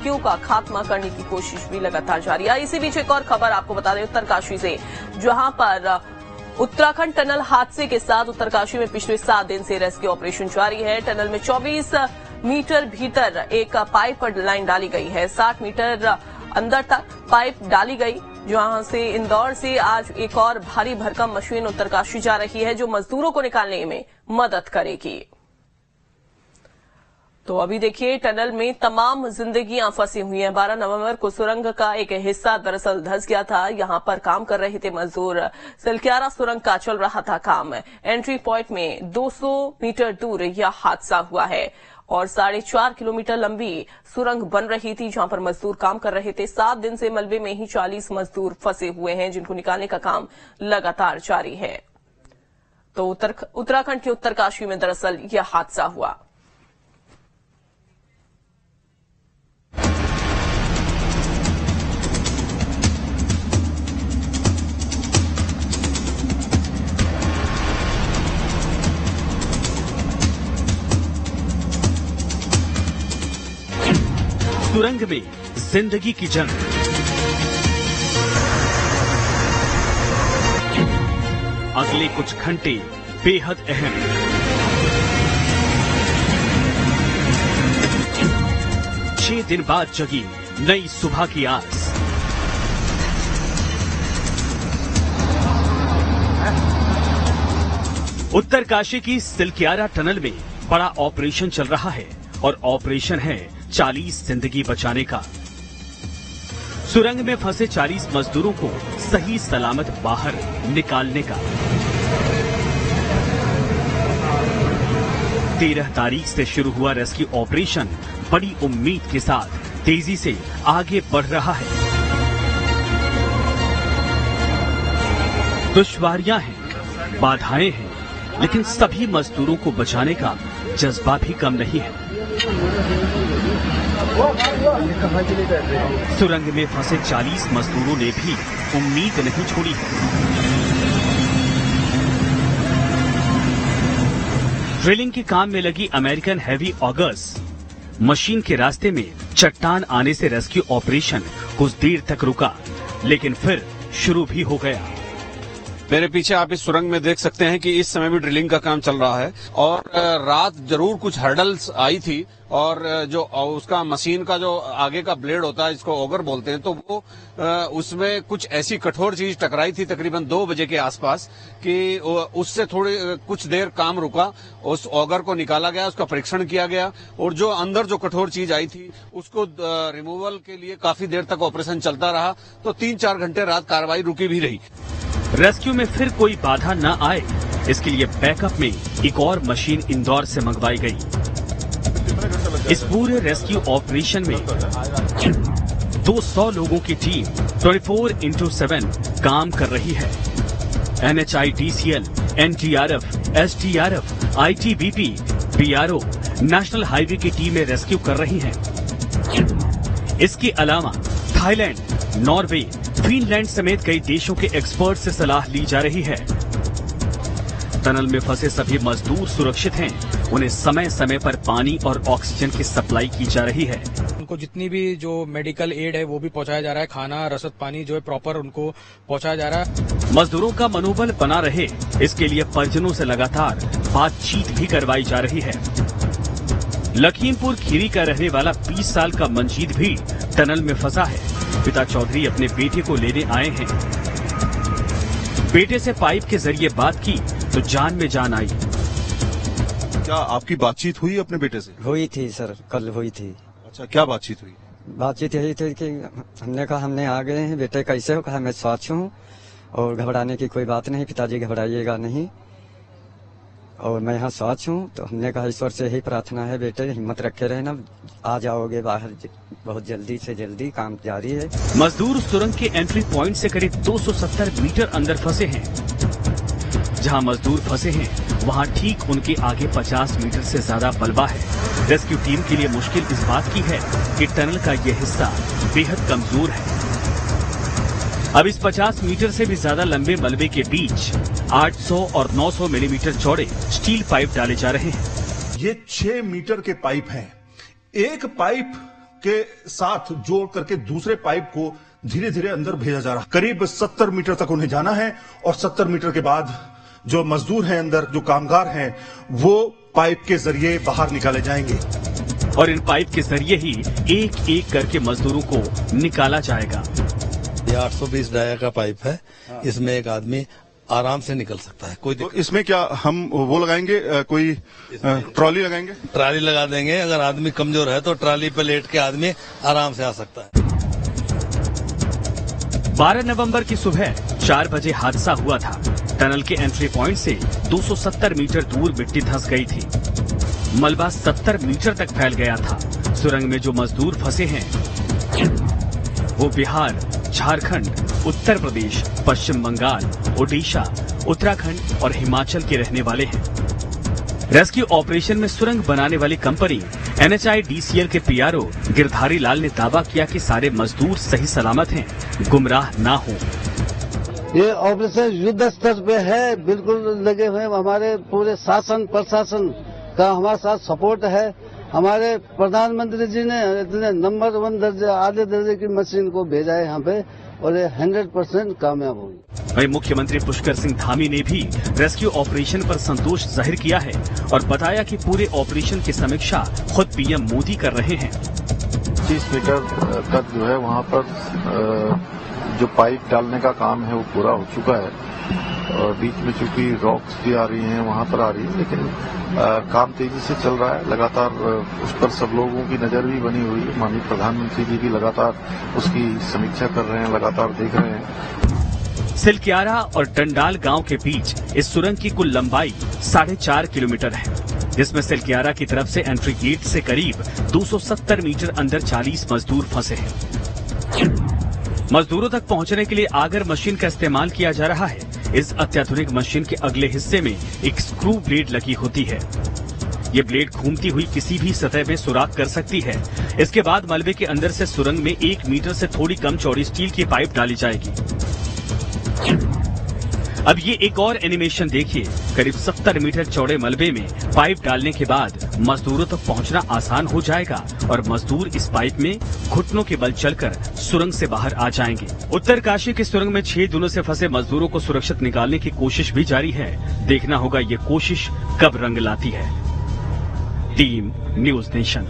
क्यों का खात्मा करने की कोशिश भी लगातार जारी है। इसी बीच एक और खबर आपको बता दें उत्तरकाशी से, जहां पर उत्तराखंड टनल हादसे के साथ उत्तरकाशी में पिछले 7 दिन से रेस्क्यू ऑपरेशन जारी है। टनल में 24 मीटर भीतर एक पाइप लाइन डाली गई है। 60 मीटर अंदर तक पाइप डाली गई, जहां से इंदौर से आज एक और भारी भरकम मशीन उत्तरकाशी जा रही है, जो मजदूरों को निकालने में मदद करेगी। तो अभी देखिए, टनल में तमाम जिंदगियां फंसी हुई हैं। 12 नवंबर को सुरंग का एक हिस्सा दरअसल धंस गया था। यहां पर काम कर रहे थे मजदूर। सिलक्यारा सुरंग का चल रहा था काम। एंट्री पॉइंट में 200 मीटर दूर यह हादसा हुआ है और 4.5 किलोमीटर लंबी सुरंग बन रही थी, जहां पर मजदूर काम कर रहे थे। 7 दिन से मलबे में ही 40 मजदूर फंसे हुए हैं, जिनको निकालने का काम लगातार जारी है। तो उत्तराखंड के उत्तरकाशी में दरअसल यह हादसा हुआ। सुरंग में जिंदगी की जंग। अगले कुछ घंटे बेहद अहम। छह दिन बाद जगी नई सुबह की आस। उत्तरकाशी की सिलक्यारा टनल में बड़ा ऑपरेशन चल रहा है और ऑपरेशन है 40 जिंदगी बचाने का। सुरंग में फंसे 40 मजदूरों को सही सलामत बाहर निकालने का। 13 तारीख से शुरू हुआ रेस्क्यू ऑपरेशन बड़ी उम्मीद के साथ तेजी से आगे बढ़ रहा है। दुश्वारियां हैं, बाधाएं हैं, लेकिन सभी मजदूरों को बचाने का जज्बा भी कम नहीं है। सुरंग में फंसे 40 मजदूरों ने भी उम्मीद नहीं छोड़ी है। ड्रिलिंग के काम में लगी अमेरिकन हैवी ऑगर्स मशीन के रास्ते में चट्टान आने से रेस्क्यू ऑपरेशन कुछ देर तक रुका, लेकिन फिर शुरू भी हो गया। मेरे पीछे आप इस सुरंग में देख सकते हैं कि इस समय भी ड्रिलिंग का काम चल रहा है और रात जरूर कुछ हर्डल्स आई थी और जो उसका मशीन का जो आगे का ब्लेड होता है, जिसको ऑगर बोलते हैं, तो वो उसमें कुछ ऐसी कठोर चीज टकराई थी तकरीबन 2 बजे के आसपास कि उससे थोड़ी कुछ देर काम रुका। उस ऑगर को निकाला गया, उसका परीक्षण किया गया और जो अंदर जो कठोर चीज आई थी उसको रिमूवल के लिए काफी देर तक ऑपरेशन चलता रहा। तो 3-4 घंटे रात कार्रवाई रुकी भी रही। रेस्क्यू में फिर कोई बाधा न आए, इसके लिए बैकअप में एक और मशीन इंदौर से मंगवाई गई। इस पूरे रेस्क्यू ऑपरेशन में 200 लोगों की टीम 24/7 काम कर रही है। NHIDCL, NDRF, SDRF, ITBP, BRO, national highway की टीमें रेस्क्यू कर रही हैं। इसके अलावा थाईलैंड, नॉर्वे, फिनलैंड समेत कई देशों के एक्सपर्ट से सलाह ली जा रही है। टनल में फंसे सभी मजदूर सुरक्षित हैं। उन्हें समय समय पर पानी और ऑक्सीजन की सप्लाई की जा रही है। उनको जितनी भी जो मेडिकल एड है वो भी पहुंचाया जा रहा है। खाना, रसद पानी जो है प्रॉपर उनको पहुंचाया जा रहा है। मजदूरों का मनोबल बना रहे, इसके लिए परिजनों से लगातार बातचीत भी करवाई जा रही है। लखीमपुर खीरी का रहने वाला 20 साल का मंजीत भी टनल में फंसा है। पिता चौधरी अपने बेटे को लेने आए हैं। बेटे से पाइप के जरिए बात की तो जान में जान आई। क्या आपकी बातचीत हुई अपने बेटे से? हुई थी सर, कल हुई थी। अच्छा, क्या बातचीत हुई? बातचीत यही थी कि हमने कहा हमने आ गए हैं, बेटे कैसे हो? कहा मैं स्वस्थ हूँ और घबराने की कोई बात नहीं, पिताजी घबराइएगा नहीं और मैं यहाँ स्वस्थ हूँ। तो हमने कहा ईश्वर से यही प्रार्थना है, बेटे हिम्मत रखे रहना, आ जाओगे बाहर बहुत जल्दी से जल्दी, काम जारी है। मजदूर सुरंग के एंट्री पॉइंट से करीब 270 मीटर अंदर फंसे हैं। जहां मजदूर फंसे हैं, वहां ठीक उनके आगे 50 मीटर से ज्यादा मलबा है। रेस्क्यू टीम के लिए मुश्किल इस बात की है कि टनल का यह हिस्सा बेहद कमजोर है। अब इस 50 मीटर से भी ज्यादा लंबे मलबे के बीच 800 और 900 मिलीमीटर चौड़े स्टील पाइप डाले जा रहे हैं। ये 6 मीटर के पाइप हैं। एक पाइप के साथ जोड़ करके दूसरे पाइप को धीरे धीरे अंदर भेजा जा रहा है। करीब 70 मीटर तक उन्हें जाना है और 70 मीटर के बाद जो मजदूर हैं अंदर, जो कामगार हैं, वो पाइप के जरिए बाहर निकाले जाएंगे और इन पाइप के जरिए ही एक एक करके मजदूरों को निकाला जाएगा। ये 820 डाया का पाइप है, इसमें एक आदमी आराम से निकल सकता है। कोई तो इसमें क्या हम वो लगाएंगे, कोई ट्रॉली लगाएंगे? ट्राली लगा देंगे। अगर आदमी कमजोर है तो ट्राली पे लेट के आदमी आराम से आ सकता है। 12 नवंबर की सुबह 4 बजे हादसा हुआ था। टनल के एंट्री पॉइंट से 270 मीटर दूर मिट्टी धंस गई थी। मलबा 70 मीटर तक फैल गया था। सुरंग में जो मजदूर फंसे हैं वो बिहार, झारखंड, उत्तर प्रदेश, पश्चिम बंगाल, ओडिशा, उत्तराखंड और हिमाचल के रहने वाले हैं। रेस्क्यू ऑपरेशन में सुरंग बनाने वाली कंपनी NHIDCL के PRO गिरधारी लाल ने दावा किया कि सारे मजदूर सही सलामत हैं, गुमराह ना हो। ये ऑपरेशन युद्ध स्तर पे है, बिल्कुल लगे हुए। हमारे पूरे शासन प्रशासन का हमारे साथ सपोर्ट है। हमारे प्रधानमंत्री जी ने इतने नंबर 1 दर्जे, आधे दर्जे की मशीन को भेजा है यहाँ पे और ये 100% कामयाब होगी। वहीं मुख्यमंत्री पुष्कर सिंह धामी ने भी रेस्क्यू ऑपरेशन पर संतोष जाहिर किया है और बताया कि पूरे ऑपरेशन की समीक्षा खुद PM मोदी कर रहे हैं। 30 मीटर तक जो है वहाँ पर जो पाइप डालने का काम है वो पूरा हो चुका है और बीच में चूंकि रॉक्स भी आ रही हैं वहाँ पर आ रही है, लेकिन काम तेजी से चल रहा है। लगातार उस पर सब लोगों की नजर भी बनी हुई है। माननीय प्रधानमंत्री जी भी लगातार उसकी समीक्षा कर रहे हैं, लगातार देख रहे हैं। सिलक्यारा और डंडाल गांव के बीच इस सुरंग की कुल लंबाई 4.5 किलोमीटर है, जिसमें सिलक्यारा की तरफ से एंट्री गेट से करीब 270 मीटर अंदर 40 मजदूर फंसे हैं। मजदूरों तक पहुंचने के लिए आगर मशीन का इस्तेमाल किया जा रहा है। इस अत्याधुनिक मशीन के अगले हिस्से में एक स्क्रू ब्लेड लगी होती है। ये ब्लेड घूमती हुई किसी भी सतह में सुराख कर सकती है। इसके बाद मलबे के अंदर से सुरंग में 1 मीटर से थोड़ी कम चौड़ी स्टील की पाइप डाली जाएगी। अब ये एक और एनिमेशन देखिए। करीब 70 मीटर चौड़े मलबे में पाइप डालने के बाद मजदूरों तक पहुंचना आसान हो जाएगा और मजदूर इस पाइप में घुटनों के बल चलकर सुरंग से बाहर आ जाएंगे। उत्तरकाशी की सुरंग में 6 दिनों से फंसे मजदूरों को सुरक्षित निकालने की कोशिश भी जारी है। देखना होगा ये कोशिश कब रंग लाती है। Team news nation.